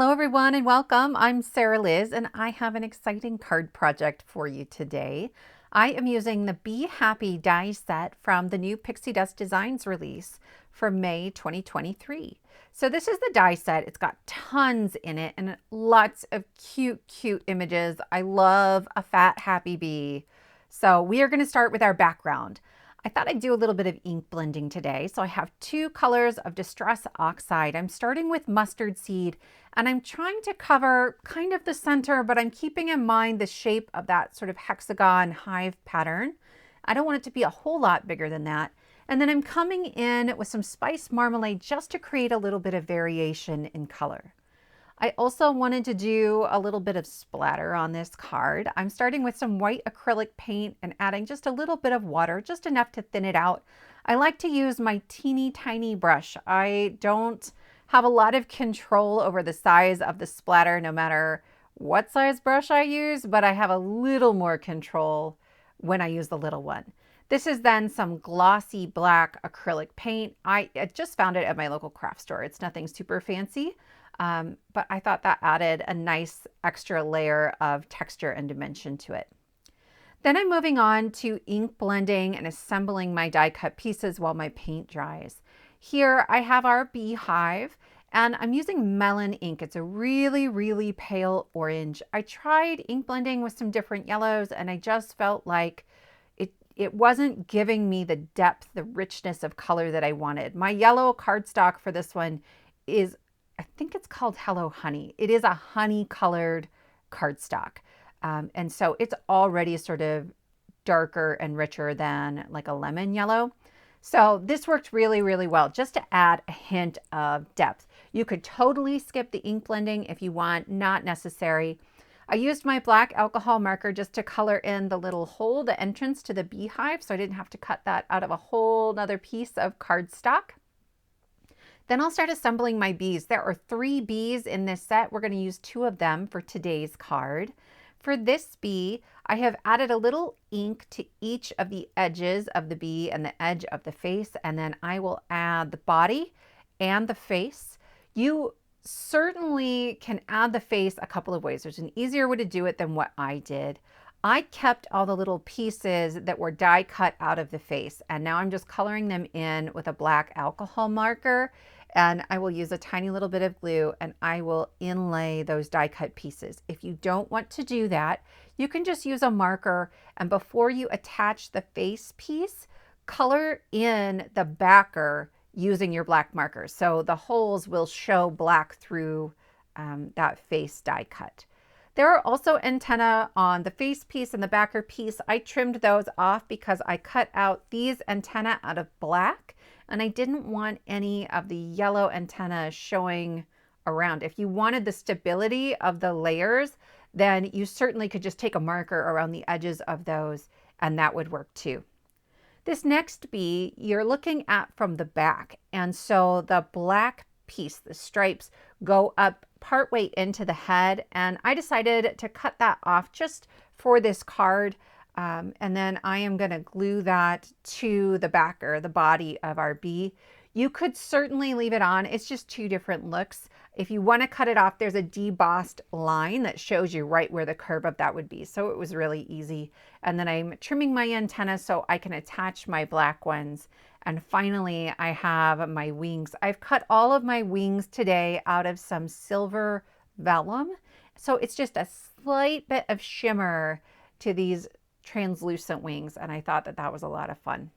Hello everyone and welcome. I'm Sara Lihz and I have an exciting card project for you today. I am using the Be Happy die set from the new Pixidustdesigns release for May 2023. So this is the die set. It's got tons in it and lots of cute images. I love a fat happy bee. So we are going to start with our background. I thought I'd do a little bit of ink blending today. So I have two colors of Distress Oxide. I'm starting with Mustard Seed and I'm trying to cover kind of the center, but I'm keeping in mind the shape of that sort of hexagon hive pattern. I don't want it to be a whole lot bigger than that. And then I'm coming in with some Spice Marmalade just to create a little bit of variation in color. I also wanted to do a little bit of splatter on this card. I'm starting with some white acrylic paint and adding just a little bit of water, just enough to thin it out. I like to use my teeny tiny brush. I don't have a lot of control over the size of the splatter no matter what size brush I use, but I have a little more control when I use the little one. This is then some glossy black acrylic paint. I just found it at my local craft store. It's nothing super fancy. But I thought that added a nice extra layer of texture and dimension to it. Then I'm moving on to ink blending and assembling my die cut pieces while my paint dries. Here I have our beehive and I'm using melon ink. It's a really pale orange. I tried ink blending with some different yellows and I just felt like it wasn't giving me the depth, the richness of color that I wanted. My yellow cardstock for this one is, I think it's called Hello Honey. It is a honey colored cardstock. And so it's already sort of darker and richer than like a lemon yellow. So this worked really well, just to add a hint of depth. You could totally skip the ink blending if you want, not necessary. I used my black alcohol marker just to color in the little hole, the entrance to the beehive, so I didn't have to cut that out of a whole other piece of cardstock. Then I'll start assembling my bees. There are 3 bees in this set. We're going to use 2 of them for today's card. For this bee, I have added a little ink to each of the edges of the bee and the edge of the face, and then I will add the body and the face. You certainly can add the face a couple of ways. There's an easier way to do it than what I did. I kept all the little pieces that were die cut out of the face, and now I'm just coloring them in with a black alcohol marker, and I will use a tiny little bit of glue and I will inlay those die cut pieces. If you don't want to do that, you can just use a marker, and before you attach the face piece, color in the backer using your black marker. So the holes will show black through that face die cut. There are also antennae on the face piece and the backer piece. I trimmed those off because I cut out these antennae out of black and I didn't want any of the yellow antenna showing around. If you wanted the stability of the layers, then you certainly could just take a marker around the edges of those and that would work too. This next bee you're looking at from the back, and so the black piece, the stripes, go up partway into the head, and I decided to cut that off just for this card, and then I am going to glue that to the backer, the body of our bee. You could certainly leave it on. It's just 2 different looks. If you want to cut it off, there's a debossed line that shows you right where the curve of that would be. So it was really easy. And then I'm trimming my antenna so I can attach my black ones. And finally, I have my wings. I've cut all of my wings today out of some silver vellum. So it's just a slight bit of shimmer to these translucent wings. And I thought that that was a lot of fun.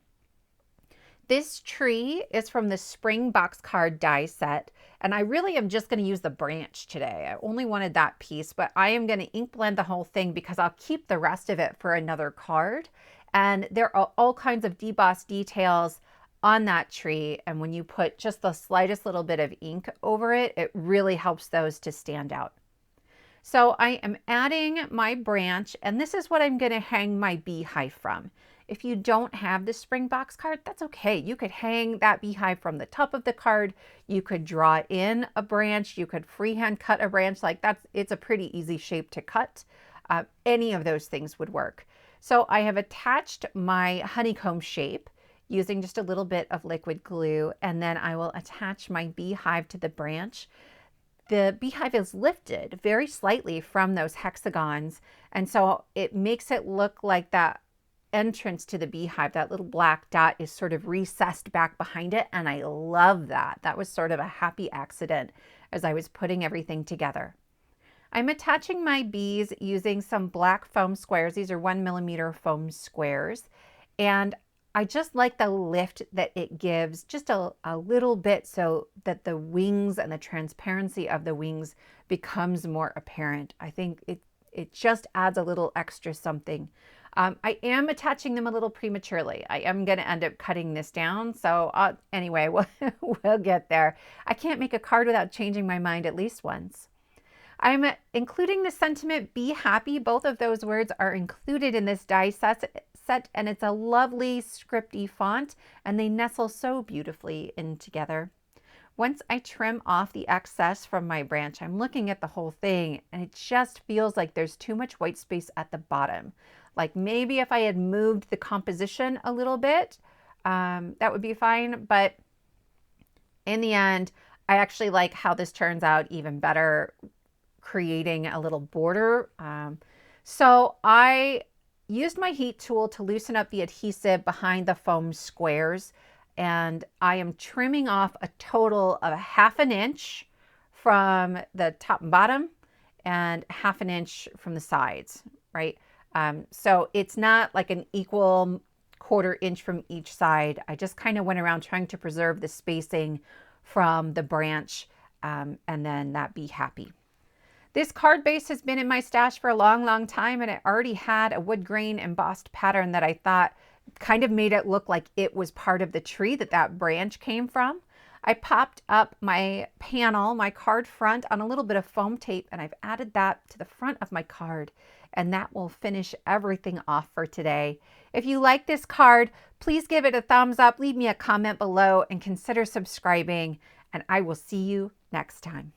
This tree is from the Spring Box Card die set, and I really am just going to use the branch today. I only wanted that piece, but I am going to ink blend the whole thing because I'll keep the rest of it for another card. And there are all kinds of debossed details on that tree, and when you put just the slightest little bit of ink over it, it really helps those to stand out. So I am adding my branch, and this is what I'm going to hang my beehive from. If you don't have the Spring Box card, that's okay. You could hang that beehive from the top of the card. You could draw in a branch. You could freehand cut a branch like that. It's a pretty easy shape to cut. Any of those things would work. So I have attached my honeycomb shape using just a little bit of liquid glue, and then I will attach my beehive to the branch. the beehive is lifted very slightly from those hexagons. And so it makes it look like that entrance to the beehive, that little black dot, is sort of recessed back behind it. And I love that. That was sort of a happy accident as I was putting everything together. I'm attaching my bees using some black foam squares. These are 1mm foam squares. And I just like the lift that it gives, just a little bit, so that the wings and the transparency of the wings becomes more apparent. I think it just adds a little extra something. I am attaching them a little prematurely. I am going to end up cutting this down. So anyway, we'll get there. I can't make a card without changing my mind at least once. I'm including the sentiment, be happy. Both of those words are included in this die set, and it's a lovely scripty font, and they nestle so beautifully in together. Once I trim off the excess from my branch, I'm looking at the whole thing, and it just feels like there's too much white space at the bottom. Like maybe if I had moved the composition a little bit, that would be fine. But in the end, I actually like how this turns out even better, creating a little border. So I used my heat tool to loosen up the adhesive behind the foam squares, and I am trimming off a total of 1/2 inch from the top and bottom and 1/2 inch from the sides, right? So it's not like an equal 1/4 inch from each side. I just kind of went around trying to preserve the spacing from the branch, and then that be happy. This card base has been in my stash for a long time, and it already had a wood grain embossed pattern that I thought kind of made it look like it was part of the tree that branch came from. I popped up my panel, my card front, on a little bit of foam tape, and I've added that to the front of my card, and that will finish everything off for today. If you like this card, please give it a thumbs up, leave me a comment below, and consider subscribing, and I will see you next time.